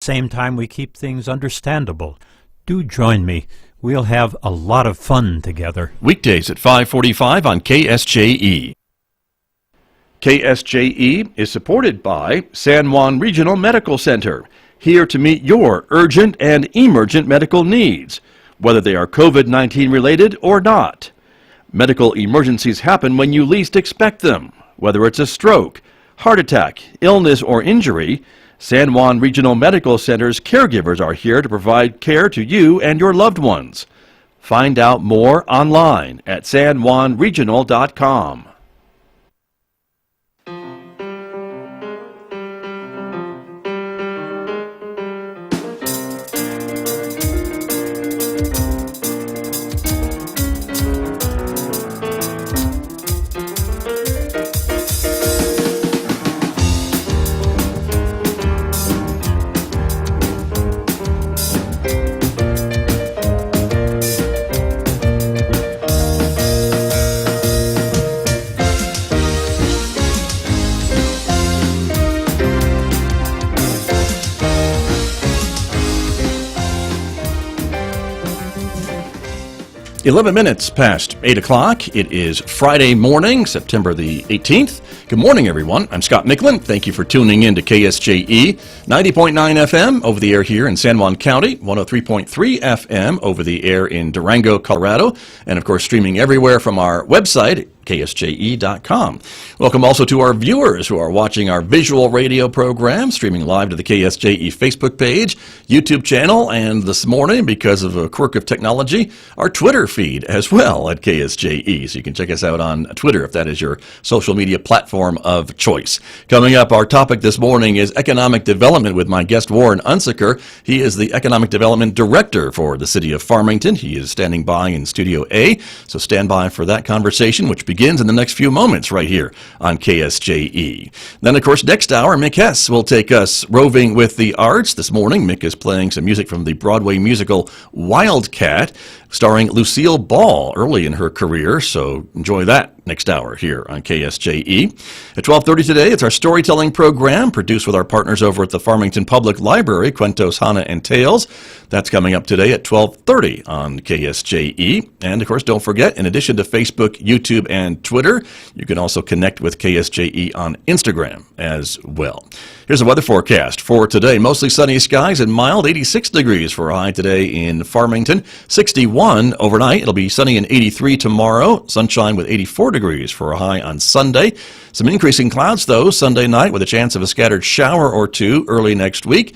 same time we keep things understandable. Do join me. We'll have a lot of fun together. Weekdays at 5:45 on KSJE. KSJE is supported by San Juan Regional Medical Center, here to meet your urgent and emergent medical needs, whether they are COVID-19 related or not. Medical emergencies happen when you least expect them. Whether it's a stroke, heart attack, illness, or injury, San Juan Regional Medical Center's caregivers are here to provide care to you and your loved ones. Find out more online at sanjuanregional.com. Eleven minutes past 8 o'clock. It is Friday morning, September the 18th. Good morning, everyone. I'm Scott Micklin. Thank you for tuning in to KSJE, 90.9 FM over the air here in San Juan County, 103.3 FM over the air in Durango, Colorado, and of course streaming everywhere from our website, KSJE.com. Welcome also to our viewers who are watching our visual radio program, streaming live to the KSJE Facebook page, YouTube channel, and this morning, because of a quirk of technology, our Twitter feed as well at KSJE. So you can check us out on Twitter if that is your social media platform of choice. Coming up, our topic this morning is economic development with my guest, Juan Unsicker. He is the Economic Development Director for the city of Farmington. He is standing by in Studio A, so stand by for that conversation, which begins in the next few moments right here on KSJE. Then, of course, next hour, Mick Hess will take us roving with the arts. This morning, Mick is playing some music from the Broadway musical Wildcat, starring Lucille Ball early in her career, so enjoy that next hour here on KSJE. At 12:30 today, it's our storytelling program, produced with our partners over at the Farmington Public Library, Cuentos, Hana, and Tales. That's coming up today at 12:30 on KSJE. And, of course, don't forget, in addition to Facebook, YouTube, and Twitter, you can also connect with KSJE on Instagram as well. Here's a weather forecast for today. Mostly sunny skies and mild, 86 degrees for a high today in Farmington, 61 overnight. It'll be sunny and 83 tomorrow, sunshine with 84 degrees for a high on Sunday. Some increasing clouds, though, Sunday night with a chance of a scattered shower or two early next week.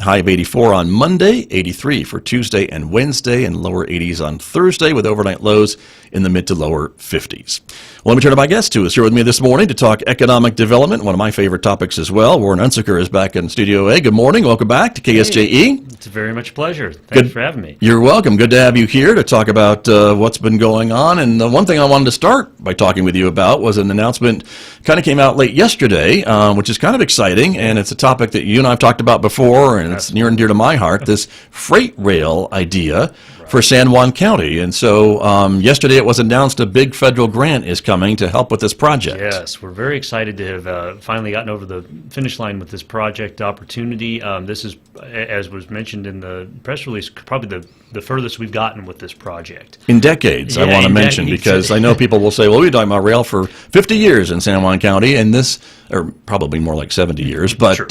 High of 84 on Monday, 83 for Tuesday and Wednesday, and lower 80s on Thursday with overnight lows in the mid to lower 50s. Well, let me turn to my guest who is here with me this morning to talk economic development, one of my favorite topics as well. Juan Unsicker is back in Studio A. Good morning. Welcome back to KSJE. Hey, it's very much a pleasure. Thanks for having me. You're welcome. Good to have you here to talk about what's been going on. And the one thing I wanted to start by talking with you about was an announcement kind of came out late yesterday, which is kind of exciting. And it's a topic that you and I have talked about before, and it's near and dear to my heart, this freight rail idea for San Juan County. And so yesterday it was announced a big federal grant is coming to help with this project. Yes, we're very excited to have finally gotten over the finish line with this project opportunity. This is, as was mentioned in the press release, probably the furthest we've gotten with this project. In decades, I want to mention, because I know people will say, well, we've been talking about rail for 50 years in San Juan County, and this, or probably more like 70 years, but Sure.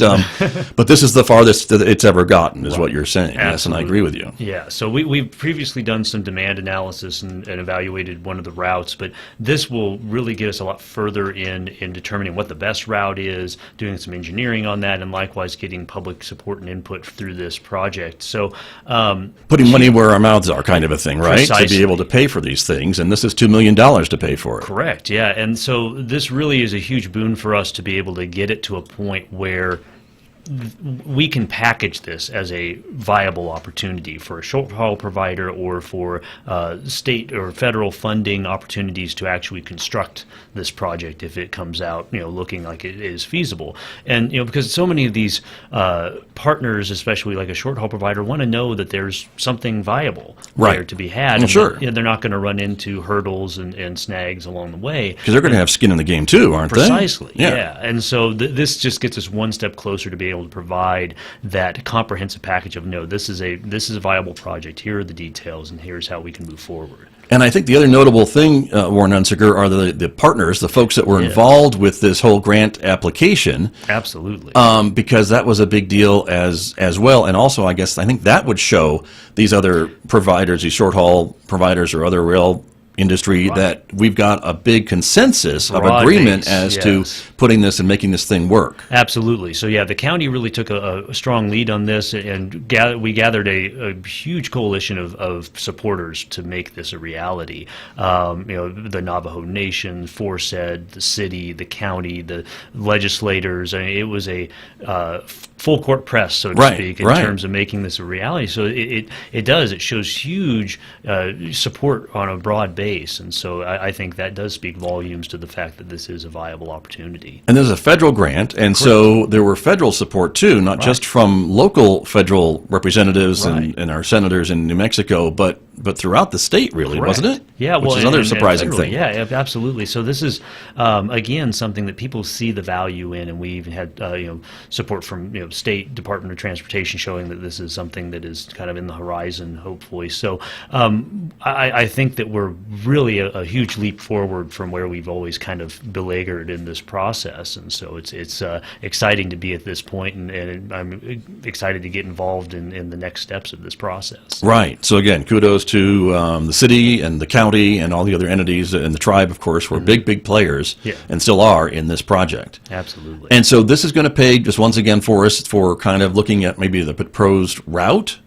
but this is the farthest that it's ever gotten, is what you're saying. Absolutely. Yes, and I agree with you. Yeah, so we've previously done some demand analysis and evaluated one of the routes, but this will really get us a lot further in determining what the best route is, doing some engineering on that, and likewise getting public support and input through this project. So putting money where our mouths are, kind of a thing, right? Precisely. To be able to pay for these things, and this is $2 million to pay for it. Correct, yeah, and so this really is a huge boon for us to be able to get it to a point where we can package this as a viable opportunity for a short haul provider or for state or federal funding opportunities to actually construct this project if it comes out, looking like it is feasible. And because so many of these partners, especially like a short haul provider, want to know that there's something viable there to be had. Well, sure. They're not going to run into hurdles and snags along the way. Because they're going to have skin in the game too, aren't they? Precisely. Yeah. And so this just gets us one step closer to be able able to provide that comprehensive package of, no, this is a viable project. Here are the details, and here's how we can move forward. And I think the other notable thing, Warren Unsicker, are the partners, the folks that were involved with this whole grant application. Absolutely. Because that was a big deal as well. And also, I think that would show these other providers, these short haul providers or other rail industry, that we've got a big consensus of agreement as to putting this and making this thing work. Absolutely. So yeah, the county really took a strong lead on this, and we gathered a huge coalition of supporters to make this a reality. The Navajo Nation, Forsed, the city, the county, the legislators. I mean, it was a full court press, so to speak, in terms of making this a reality. So it shows huge support on a broad base. And so I think that does speak volumes to the fact that this is a viable opportunity. And there's a federal grant, and so there were federal support too, not just from local federal representatives and our senators in New Mexico, but throughout the state, really, wasn't it? Yeah, which is another surprising thing. Yeah, absolutely. So this is again something that people see the value in, and we even had support from State Department of Transportation showing that this is something that is kind of in the horizon, hopefully. So I think that we're really a huge leap forward from where we've always kind of beleaguered in this process, and so it's exciting to be at this point, and I'm excited to get involved in the next steps of this process. Right. So again, kudos to the city and the county and all the other entities and the tribe, of course, were big players and still are in this project. Absolutely. And so this is going to pay, just once again for us, for kind of looking at maybe the proposed route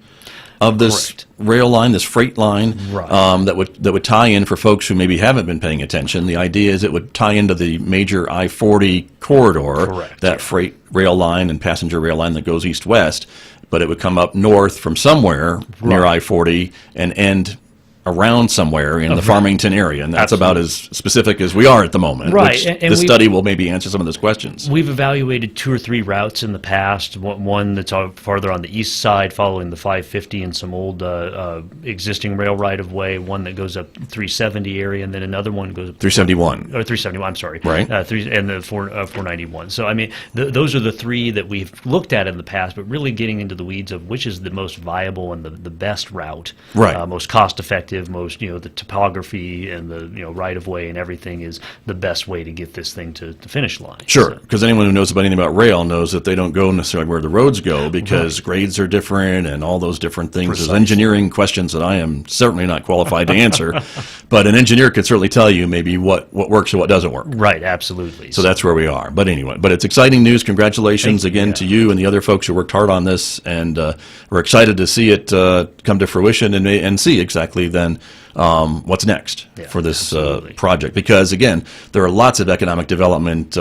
of this rail line, this freight line, that would tie in for folks who maybe haven't been paying attention. The idea is it would tie into the major I-40 corridor, that freight rail line and passenger rail line that goes east-west, but it would come up north from somewhere near I-40 and end around somewhere in the Farmington area, and that's about as specific as we are at the moment. Right. And this study will maybe answer some of those questions. We've evaluated 2 or 3 routes in the past, one that's farther on the east side following the 550 and some old existing rail right-of-way, one that goes up 370 area, and then another one goes up 371. Or 371, I'm sorry. Right. And the 491. So, I mean, those are the 3 that we've looked at in the past, but really getting into the weeds of which is the most viable and the best route, most cost-effective, most, the topography and the, right-of-way and everything is the best way to get this thing to the finish line. Sure, because anyone who knows about anything about rail knows that they don't go necessarily where the roads go because grades are different and all those different things. There's engineering questions that I am certainly not qualified to answer, but an engineer could certainly tell you maybe what works and what doesn't work. Right, absolutely. So that's where we are. But anyway, it's exciting news. Congratulations again to you and the other folks who worked hard on this, and we're excited to see it come to fruition and see exactly then what's next for this project. Because again, there are lots of economic development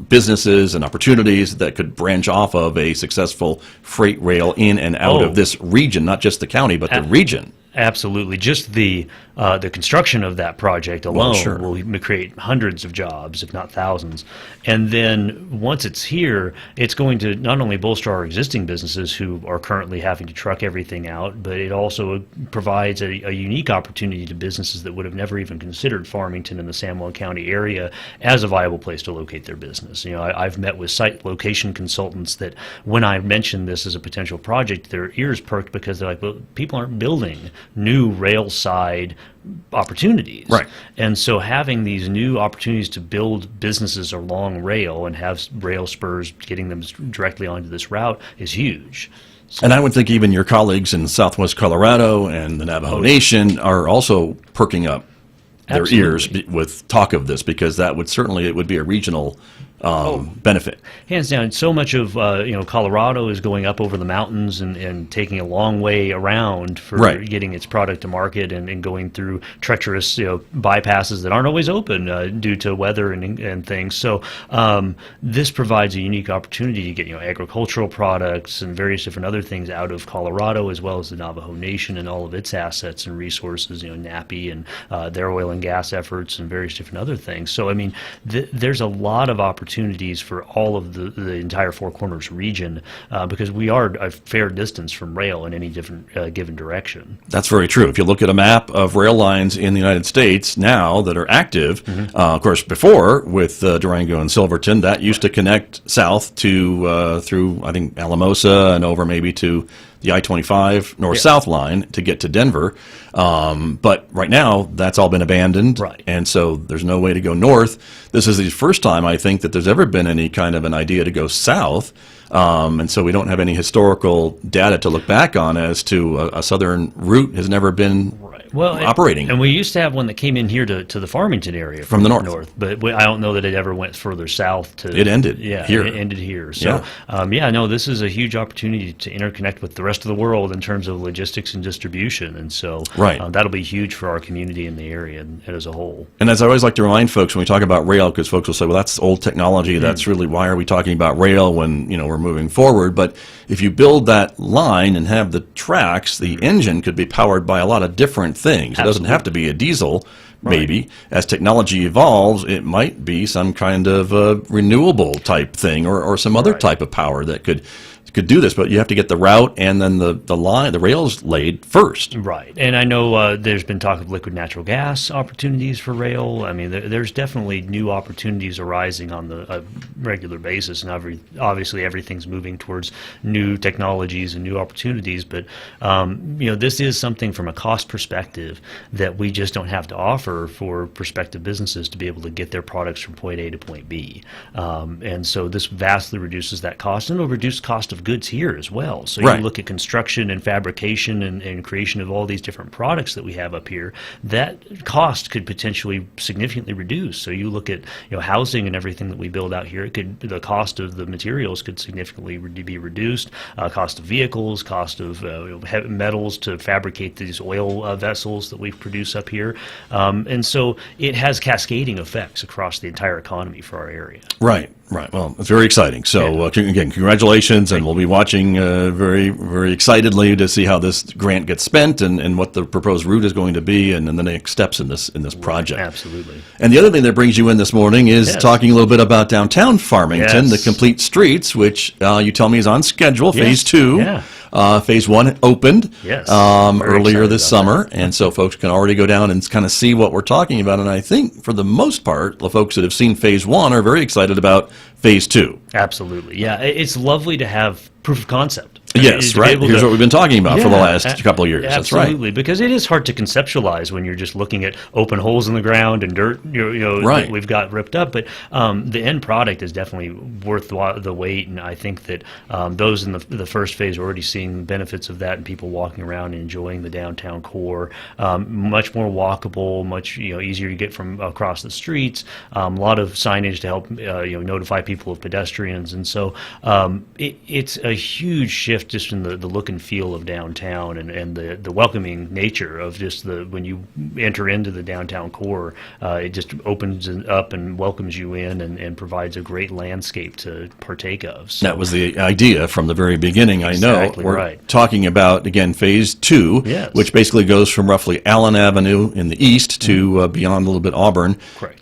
businesses and opportunities that could branch off of a successful freight rail in and out of this region, not just the county, but the region. Absolutely. Just the construction of that project alone will create hundreds of jobs, if not thousands. And then once it's here, it's going to not only bolster our existing businesses who are currently having to truck everything out, but it also provides a unique opportunity to businesses that would have never even considered Farmington in the San Juan County area as a viable place to locate their business. I've met with site location consultants that when I mentioned this as a potential project, their ears perked because they're like, well, people aren't building new rail side opportunities. Right. And so having these new opportunities to build businesses along rail and have rail spurs getting them directly onto this route is huge. So, and I would think even your colleagues in Southwest Colorado and the Navajo Nation are also perking up their ears with talk of this, because that would certainly, it would be a regional benefit. Hands down. So much of Colorado is going up over the mountains and taking a long way around for getting its product to market, and going through treacherous bypasses that aren't always open due to weather and things. So this provides a unique opportunity to get agricultural products and various different other things out of Colorado, as well as the Navajo Nation and all of its assets and resources, NAPI and their oil and gas efforts and various different other things. So I mean, there's a lot of opportunity opportunities for all of the entire Four Corners region because we are a fair distance from rail in any different given direction. That's very true. If you look at a map of rail lines in the United States now that are active, of course, before with Durango and Silverton, that used to connect south to through, I think, Alamosa and over maybe to the I-25 north-south line to get to Denver. But right now, that's all been abandoned. Right. And so there's no way to go north. This is the first time, I think, that there's ever been any kind of an idea to go south. And so we don't have any historical data to look back on as to a southern route has never been operating. And we used to have one that came in here to the Farmington area from the north. But I don't know that it ever went further south. It ended here. It ended here. So, this is a huge opportunity to interconnect with the rest of the world in terms of logistics and distribution. And so that'll be huge for our community in the area and as a whole. And as I always like to remind folks when we talk about rail, because folks will say, well, that's old technology. That's really, why are we talking about rail when, we're moving forward? But if you build that line and have the tracks, the engine could be powered by a lot of different things. It doesn't have to be a diesel. Maybe as technology evolves, it might be some kind of renewable type thing or some other type of power that could do this, but you have to get the route and then the rails laid first. Right, and I know there's been talk of liquid natural gas opportunities for rail. I mean, there's definitely new opportunities arising on a regular basis, and obviously everything's moving towards new technologies and new opportunities. But this is something from a cost perspective that we just don't have to offer for prospective businesses to be able to get their products from point A to point B, and so this vastly reduces that cost, and it'll reduce cost of goods here as well. So you look at construction and fabrication and creation of all these different products that we have up here, that cost could potentially significantly reduce. So you look at housing and everything that we build out here, the cost of the materials could significantly be reduced, cost of vehicles, cost of metals to fabricate these oil vessels that we produce up here. And so it has cascading effects across the entire economy for our area. Right. Well, it's very exciting. So again, congratulations, and we'll be watching very, very excitedly to see how this grant gets spent and what the proposed route is going to be, and then the next steps in this project. Absolutely. And the other thing that brings you in this morning is talking a little bit about downtown Farmington, the complete streets, which you tell me is on schedule, Phase 2. Yeah. Phase 1 opened earlier this summer, that. and so folks can already go down and kind of see what we're talking about. And I think for the most part, the folks that have seen Phase 1 are very excited about Phase 2. Absolutely. Yeah, it's lovely to have proof of concept. Yes, right. Here's what we've been talking about for the last couple of years. Absolutely, That's right. Because it is hard to conceptualize when you're just looking at open holes in the ground and dirt, that we've got ripped up. But the end product is definitely worth the wait, and I think that those in the first phase are already seeing benefits of that, and people walking around and enjoying the downtown core. Much more walkable, much easier to get from across the streets. A lot of signage to help notify people of pedestrians, and so it's a huge shift just in the look and feel of downtown and the welcoming nature of just when you enter into the downtown core, it just opens it up and welcomes you in and provides a great landscape to partake of. So, that was the idea from the very beginning. Exactly, I know we're talking about, again, Phase 2, which basically goes from roughly Allen Avenue in the east to beyond a little bit Auburn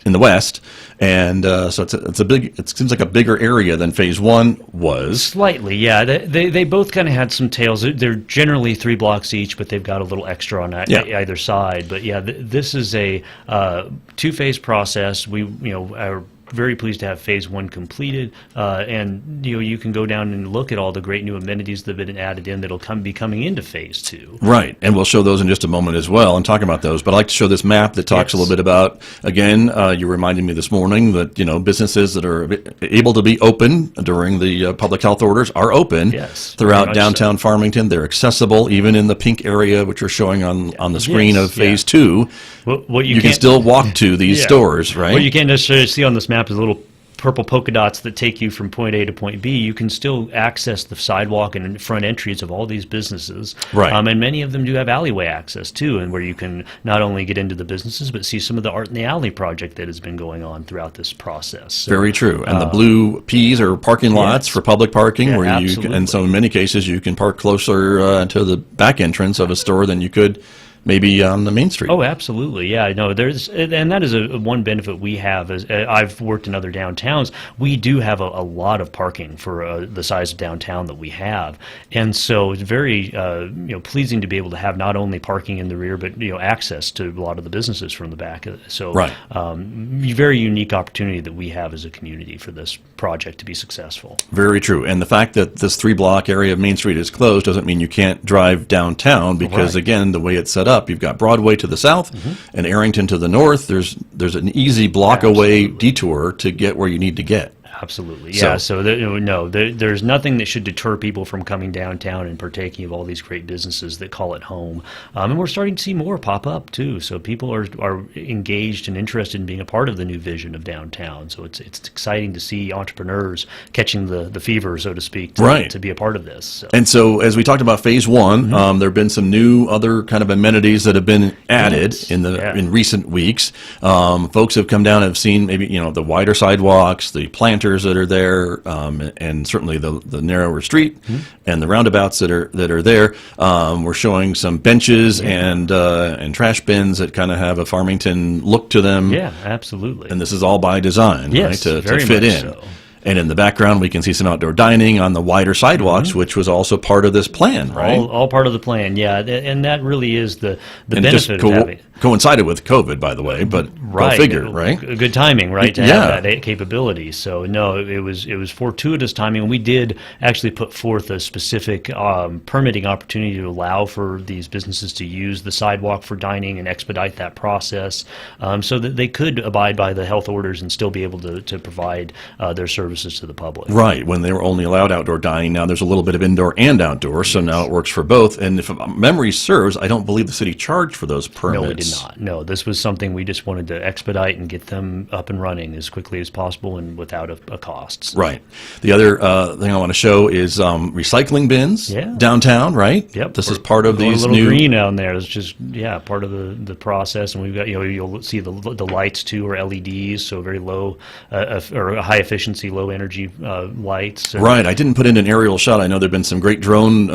in the west. And so it seems like a bigger area than Phase 1 was. Slightly, yeah. They both kind of had some tails. They're generally 3 blocks each, but they've got a little extra on either side. But yeah, this is a 2-phase process. We are very pleased to have Phase 1 completed, and you can go down and look at all the great new amenities that have been added in that'll be coming into Phase 2. Right, and we'll show those in just a moment as well and talk about those. But I'd like to show this map that talks a little bit about, again, you reminded me this morning that businesses that are able to be open during the public health orders are open throughout downtown Farmington. They're accessible, even in the pink area, which we're showing on the screen of Phase 2. What you can still walk to these stores, right? What you can't necessarily see on this map is little purple polka dots that take you from point A to point B. You can still access the sidewalk and front entries of all these businesses. Right. And many of them do have alleyway access too, and where you can not only get into the businesses, but see some of the Art in the Alley project that has been going on throughout this process. So, very true. And the blue Ps are parking lots for public parking, where absolutely. and so in many cases you can park closer to the back entrance of a store than you could maybe on the Main Street. Oh, absolutely. Yeah, no, and that is one benefit we have. Is I've worked in other downtowns. We do have a lot of parking for the size of downtown that we have, and so it's very pleasing to be able to have not only parking in the rear, but access to a lot of the businesses from the back. So, right. Very unique opportunity that we have as a community for this project to be successful. Very true. And the fact that this 3-block area of Main Street is closed doesn't mean you can't drive downtown because, Right. again, the way it's set up, you've got Broadway to the south and Arrington to the north. There's an easy block away detour to get where you need to get. Absolutely, yeah. So there's nothing that should deter people from coming downtown and partaking of all these great businesses that call it home. And we're starting to see more pop up too. So people are engaged and interested in being a part of the new vision of downtown. So it's exciting to see entrepreneurs catching the fever, so to speak, to be a part of this. So. And so, as we talked about phase one, there have been some new other kind of amenities that have been added in recent weeks. Folks have come down and have seen maybe the wider sidewalks, the planters that are there, and certainly the narrower street and the roundabouts that are there. We're showing some benches and trash bins that kind of have a Farmington look to them. Yeah, absolutely. And this is all by design, right? To fit in. So. And in the background, we can see some outdoor dining on the wider sidewalks, which was also part of this plan, right? All part of the plan, yeah. And that really is the benefit of having it. Coincided with COVID, by the way, but go figure, right? Good timing, right, to have that capability. So, no, it was fortuitous timing. We did actually put forth a specific permitting opportunity to allow for these businesses to use the sidewalk for dining and expedite that process so that they could abide by the health orders and still be able to provide their services to the public. Right. When they were only allowed outdoor dining, now there's a little bit of indoor and outdoor, so now it works for both. And if memory serves, I don't believe the city charged for those permits. No, we did not. No, this was something we just wanted to expedite and get them up and running as quickly as possible and without a cost. So. Right. The other thing I want to show is recycling bins downtown, right? Yep. This is part of these new... new... green down there is just, part of the process. And we've got, you'll see the lights, too, are LEDs, so very low or high efficiency, low energy lights. Right. I didn't put in an aerial shot. I know there have been some great drone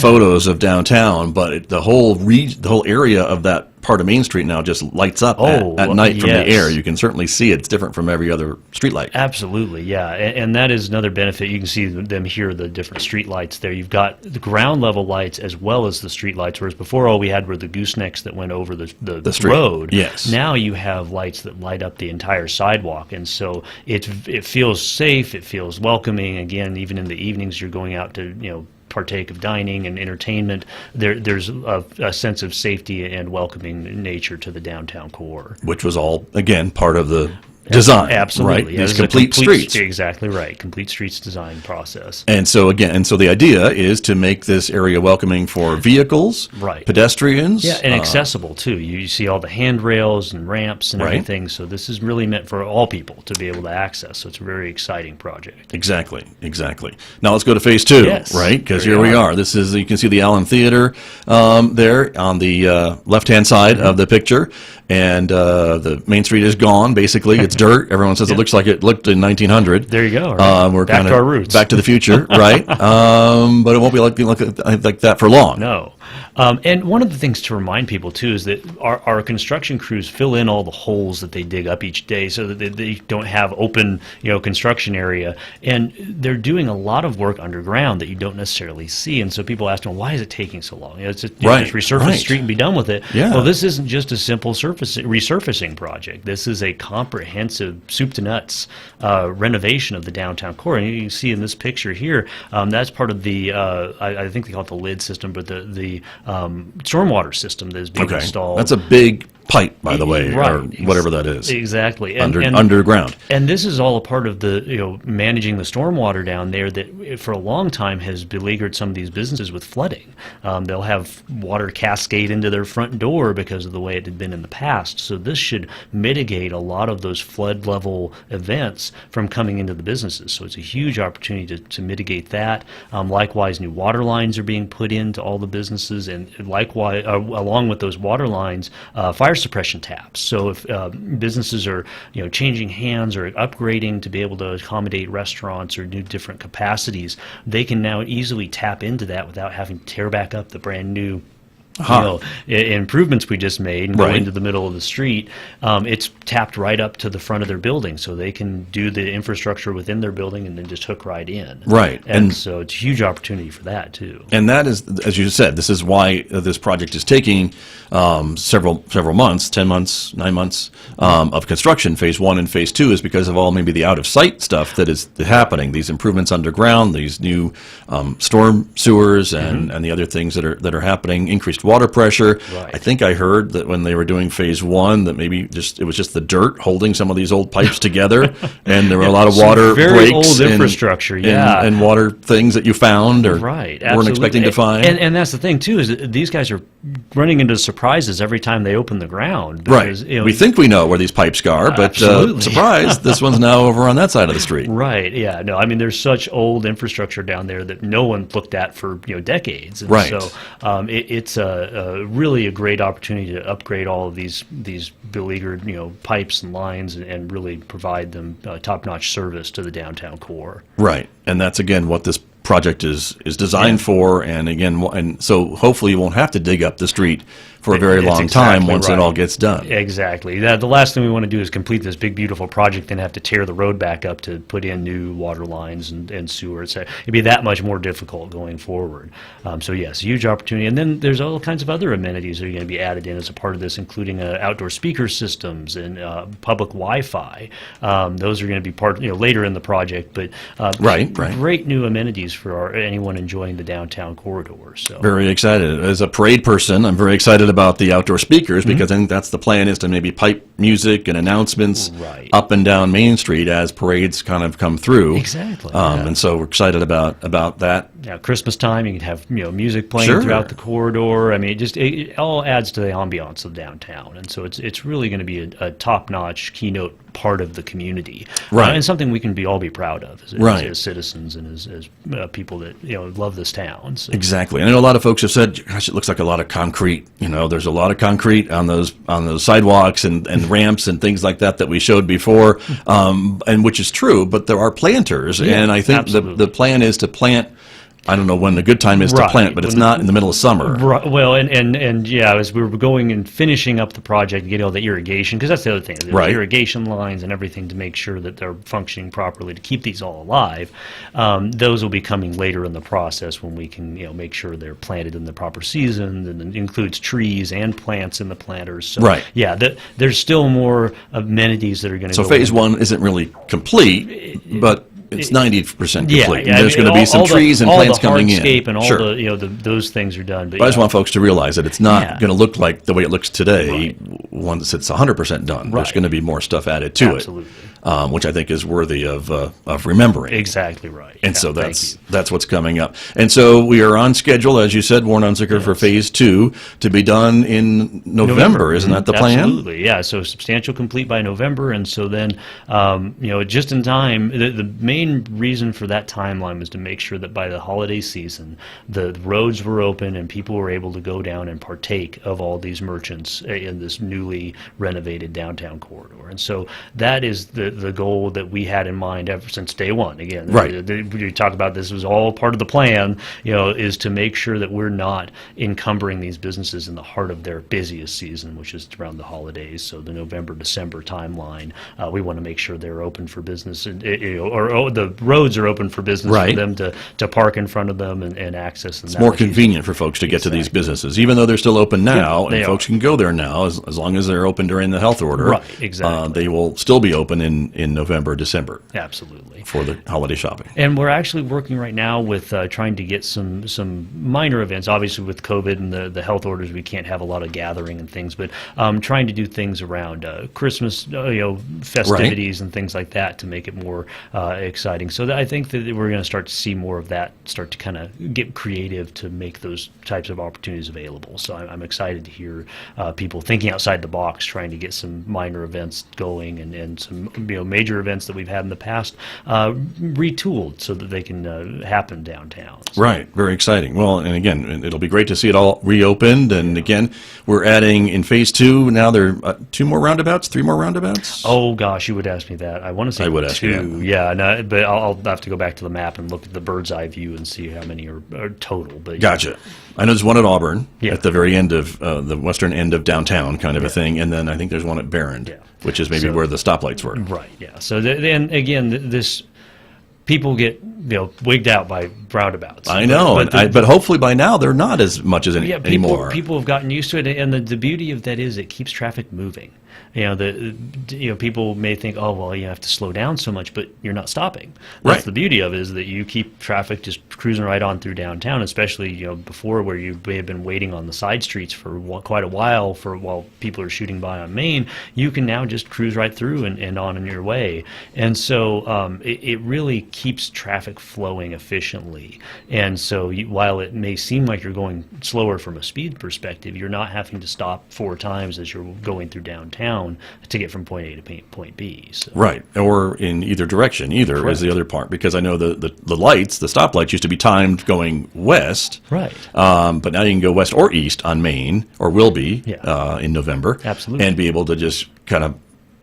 photos of downtown, but the whole area of that part of Main Street now just lights up at night from the air. You can certainly see it's different from every other street light. Absolutely, yeah. And that is another benefit. You can see them here, the different street lights there. You've got the ground level lights as well as the street lights, whereas before all we had were the goosenecks that went over the road. Yes. Now you have lights that light up the entire sidewalk, and so it feels safe, it feels welcoming. Again, even in the evenings you're going out to, partake of dining and entertainment, there's a sense of safety and welcoming nature to the downtown core. Which was all, again, part of the design, absolutely, right? These complete streets. Exactly right. Complete streets design process. And so the idea is to make this area welcoming for vehicles, pedestrians. Yeah, and accessible, too. You see all the handrails and ramps and everything, so this is really meant for all people to be able to access, so it's a very exciting project. Exactly. Now let's go to phase two, right? Because here we are. This is, you can see the Allen Theater there on the left-hand side of the picture, and the Main Street is gone, basically. It's dirt. Everyone says it looks like it looked in 1900. There you go. Right. We're back to our roots. Back to the future, right? But it won't be like that for long. No. And one of the things to remind people, too, is that our construction crews fill in all the holes that they dig up each day so that they don't have open, construction area. And they're doing a lot of work underground that you don't necessarily see. And so people ask them, why is it taking so long? It's just resurface the street and be done with it. Yeah. Well, this isn't just a simple resurfacing project. This is a comprehensive soup to nuts renovation of the downtown core. And you can see in this picture here, that's part of the, I think they call it the lid system, but the stormwater system that is being installed. That's a big pipe, by the way, or whatever that is. Exactly. Underground. And this is all a part of the, managing the stormwater down there that for a long time has beleaguered some of these businesses with flooding. They'll have water cascade into their front door because of the way it had been in the past. So this should mitigate a lot of those flood level events from coming into the businesses. So it's a huge opportunity to mitigate that. Likewise, new water lines are being put into all the businesses, and likewise, along with those water lines, fire suppression taps. So if businesses are changing hands or upgrading to be able to accommodate restaurants or new different capacities, they can now easily tap into that without having to tear back up the brand new improvements we just made and go Right. into the middle of the street, it's tapped right up to the front of their building, so they can do the infrastructure within their building and then just hook right in. Right. And so it's a huge opportunity for that too. And that is, as you said, this is why this project is taking several months, 10 months, 9 months of construction. Phase 1 and Phase 2 is because of all maybe the out-of-sight stuff that is happening. These improvements underground, these new storm sewers, and the other things that are happening. Increased water pressure. Right. I think I heard that when they were doing Phase 1, that maybe it was just the dirt holding some of these old pipes together, and there were a lot of water Very breaks old and- infrastructure, and- yeah. and water things that you found or Right, weren't absolutely. expecting to find. And that's the thing too, is that these guys are running into surprises every time they open the ground. Right. Because, We think we know where these pipes are, but Absolutely. surprise, this one's now over on that side of the street. Right. Yeah. No. I mean, there's such old infrastructure down there that no one looked at for decades. And Right. So it's really a great opportunity to upgrade all of these beleaguered pipes and lines and really provide them top-notch service to the downtown core. Right. And that's, again, what this project is designed for. And, again, and so hopefully you won't have to dig up the street for a very It's long time exactly once right. it all gets done. Exactly. The last thing we want to do is complete this big, beautiful project and have to tear the road back up to put in new water lines and sewers. It'd be that much more difficult going forward. So yes, huge opportunity. And then there's all kinds of other amenities that are going to be added in as a part of this, including outdoor speaker systems and public Wi-Fi. Those are going to be part later in the project, but Right. great new amenities for anyone enjoying the downtown corridor. So Very excited. As a parade person, I'm very excited about the outdoor speakers because I think that's the plan, is to maybe pipe music and announcements Right. up and down Main Street as parades kind of come through. Exactly, yeah. And so we're excited about that. Christmas time, you can have music playing Sure. throughout the corridor. I mean, it all adds to the ambiance of downtown, and so it's really going to be a top-notch keynote part of the community, Right. and something we can all be proud of Right. as citizens and as people that love this town. So. Exactly. And I know a lot of folks have said, gosh, it looks like a lot of concrete. There's a lot of concrete on those sidewalks and ramps and things like that we showed before, and which is true, but there are planters. Yeah, and I think absolutely. the plan is to plant, I don't know when the good time is to Right. plant, but it's not in the middle of summer. Right. Well, and yeah, as we were going and finishing up the project, getting all the irrigation, because that's the other thing, there's Right. irrigation lines and everything to make sure that they're functioning properly to keep these all alive. Those will be coming later in the process when we can, make sure they're planted in the proper season, and it includes trees and plants in the planters. So, Right. yeah, there's still more amenities that are going to So go phase in. 1 isn't really complete, but it's 90% complete. Yeah, There's going to be some trees and plants coming in. all the hardscape and all Sure. those things are done. But But I just want folks to realize that it's not Yeah. going to look like the way it looks today Right. once it's 100% done. There's Right. going to be more stuff added to Absolutely. it, which I think is worthy of remembering. Exactly right. And Yeah, so thank that's you. that's what's coming up. And so we are on schedule, as you said, Warren Unsicker, for phase 2 to be done in November. Isn't that the plan? Absolutely, yeah. So substantial complete by November, and so then, just in time. The main reason for that timeline was to make sure that by the holiday season, the roads were open and people were able to go down and partake of all these merchants in this newly renovated downtown corridor. And so that is the goal that we had in mind ever since day one. Again, Right. We talk about this was all part of the plan. Is to make sure that we're not encumbering these businesses in the heart of their busiest season, which is around the holidays. So the November-December timeline, we want to make sure they're open for business, and or the roads are open for business Right. for them to park in front of them and access. It's more convenient for folks to get to these businesses, even though they're still open now, they and folks are. can go there now as long as they're open during the health order. Right, exactly. They will still be open in November, December Absolutely. for the holiday shopping. And we're actually working right now with trying to get some minor events. Obviously, with COVID and the health orders, we can't have a lot of gathering and things. But trying to do things around Christmas, festivities and things like that to make it more exciting. So I think that we're going to start to see more of that start to kind of get creative to make those types of opportunities available. So I'm excited to hear people thinking outside the box, trying to get some minor events going and some major events that we've had in the past retooled so that they can happen downtown. So. Right. Very exciting. Well, and again, it'll be great to see it all reopened. And again, we're adding in phase 2. Now there are 2 more roundabouts, 3 more roundabouts. Oh gosh, you would ask me that. I want to say I would ask you 2. that. Yeah, no, but I'll have to go back to the map and look at the bird's eye view and see how many are total. But Gotcha. I know there's one at Auburn Yeah. at the very end of the western end of downtown, kind of a thing, and then I think there's one at Barron, which is maybe where the stoplights were. Right. Yeah. So then again, this people get wigged out by roundabouts. I know, but hopefully by now they're not as much as anymore. People have gotten used to it, and the beauty of that is it keeps traffic moving. People may think, oh, well, you have to slow down so much, but you're not stopping. That's Right. the beauty of it, is that you keep traffic just cruising right on through downtown, especially, before, where you may have been waiting on the side streets for quite a while while people are shooting by on Main. You can now just cruise right through and on in your way. And so it really keeps traffic flowing efficiently. And so while it may seem like you're going slower from a speed perspective, you're not having to stop 4 times as you're going through downtown to get from point A to point B. So. Right, or in either direction, either is the other part, because I know the lights, the stoplights used to be timed going west. Right. But now you can go west or east on Main, or will be in November. Absolutely. And be able to just kind of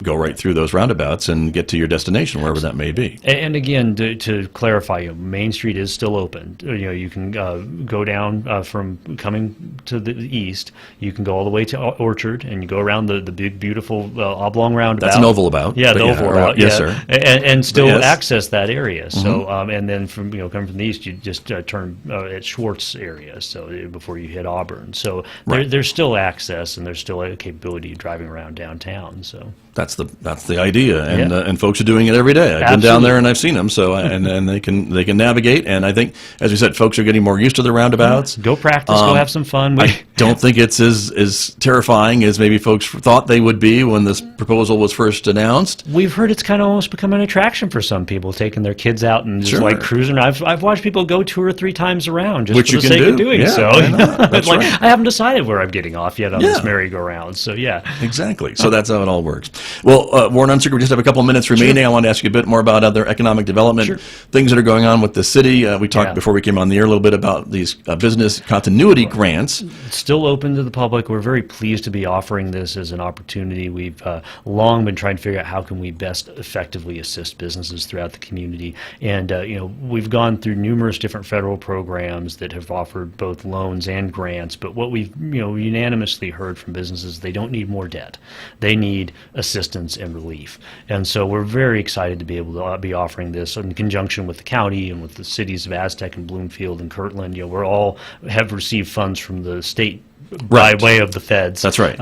go right through those roundabouts and get to your destination, wherever that may be. And again, to clarify, Main Street is still open. You can go down from coming to the east. You can go all the way to Orchard, and you go around the big, beautiful oblong roundabout. That's an oval about. Yeah, the oval route. Yes, sir. And still Yes. access that area. So, and then from coming from the east, you just turn at Schwartz area. So before you hit Auburn. So there's still access, and there's still a capability of driving around downtown. So. That's the idea, and folks are doing it every day. I've been down there and I've seen them, so and they can navigate. And I think, as we said, folks are getting more used to the roundabouts. Go practice, go have some fun. I don't think it's as terrifying as maybe folks thought they would be when this proposal was first announced. We've heard it's kind of almost become an attraction for some people, taking their kids out and just like cruising. I've watched people go 2 or 3 times around just Which for the sake of doing so. That's like, right. I haven't decided where I'm getting off yet on this merry-go-round. So Exactly. So that's how it all works. Well, Warren Unsicker, we just have a couple of minutes remaining. I want to ask you a bit more about other economic development, things that are going on with the city. We talked before we came on the air a little bit about these business continuity grants. It's still open to the public. We're very pleased to be offering this as an opportunity. We've long been trying to figure out how can we best effectively assist businesses throughout the community. And, we've gone through numerous different federal programs that have offered both loans and grants. But what we've, unanimously heard from businesses, they don't need more debt. They need assistance and relief. And so we're very excited to be able to be offering this in conjunction with the county and with the cities of Aztec and Bloomfield and Kirtland. We're all have received funds from the state by way of the feds. That's right.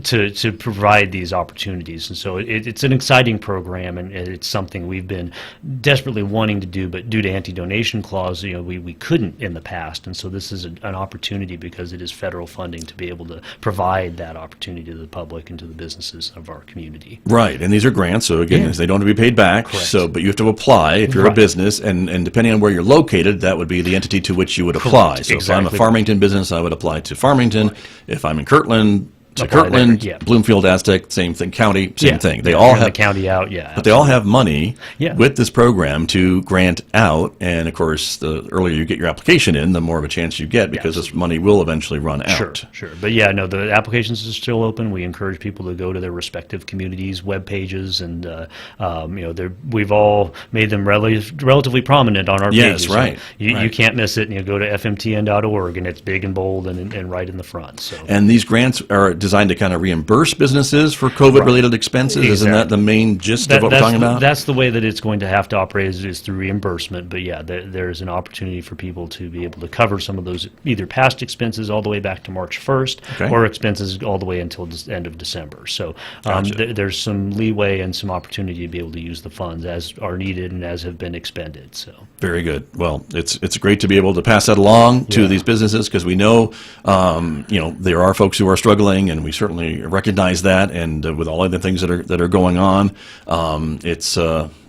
To provide these opportunities. And so it's an exciting program, and it's something we've been desperately wanting to do, but due to anti-donation clause, we couldn't in the past. And so this is an opportunity, because it is federal funding, to be able to provide that opportunity to the public and to the businesses of our community. Right, and these are grants, so again, they don't have to be paid back. Correct. So, but you have to apply if you're a business, and depending on where you're located, that would be the entity to which you would apply. So if I'm a Farmington business, I would apply to Farmington. If I'm in Kirtland, to Kirtland, Bloomfield, Aztec, same thing, county, same thing. They all have the county out, but they all have money with this program to grant out, and of course, the earlier you get your application in, the more of a chance you get, because this money will eventually run out. Sure. But the applications are still open. We encourage people to go to their respective communities' web pages, and we've all made them relatively prominent on our pages. Right. You can't miss it. Go to fmtn.org, and it's big and bold and right in the front. So. And these grants are designed to kind of reimburse businesses for COVID-related expenses. Exactly. Isn't that the main gist of what we're talking about? That's the way that it's going to have to operate, is through reimbursement. But there's an opportunity for people to be able to cover some of those either past expenses all the way back to March 1st or expenses all the way until the end of December. So there's some leeway and some opportunity to be able to use the funds as are needed and as have been expended. So very good. Well, it's great to be able to pass that along to these businesses, because we know there are folks who are struggling, and we certainly recognize that. And with all of the things that are going on, it's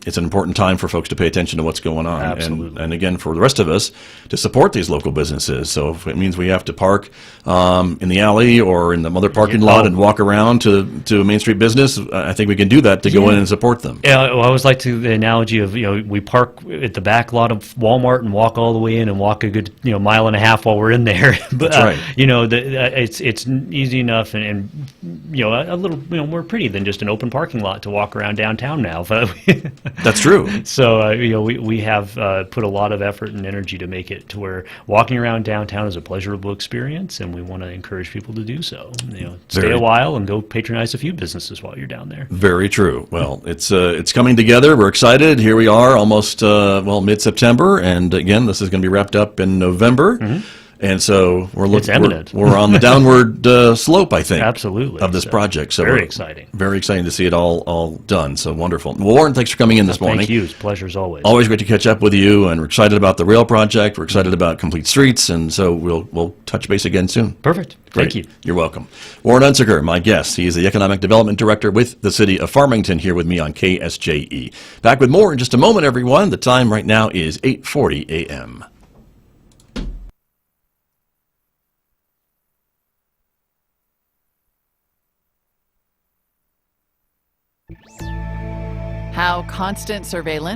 it's an important time for folks to pay attention to what's going on. Absolutely. And again, for the rest of us to support these local businesses. So if it means we have to park in the alley or in the other parking lot and walk around to a Main Street business, I think we can do that to go in and support them. Yeah, I always like the analogy of, we park at the back lot of Walmart and walk all the way in and walk a good, mile and a half while we're in there. But, That's right. It's easy enough and a little, more pretty than just an open parking lot to walk around downtown now. That's true. So, we have put a lot of effort and energy to make it to where walking around downtown is a pleasurable experience, and we want to encourage people to do so. Stay a while and go patronize a few businesses while you're down there. Very true. Well, it's coming together. We're excited. Here we are, almost mid-September, and again, this is going to be wrapped up in November. Mm-hmm. And so we're on the downward slope, I think, absolutely, of this project. So very exciting. Very exciting to see it all done. So wonderful. Well, Warren, thanks for coming in this morning. Thank you. It's a pleasure as always. Always great to catch up with you, and we're excited about the rail project. We're excited about Complete Streets, and so we'll touch base again soon. Perfect. Great. Thank you. You're welcome. Warren Unsicker, my guest. He is the Economic Development Director with the City of Farmington, here with me on KSJE. Back with more in just a moment, everyone. The time right now is 8:40 a.m. How constant surveillance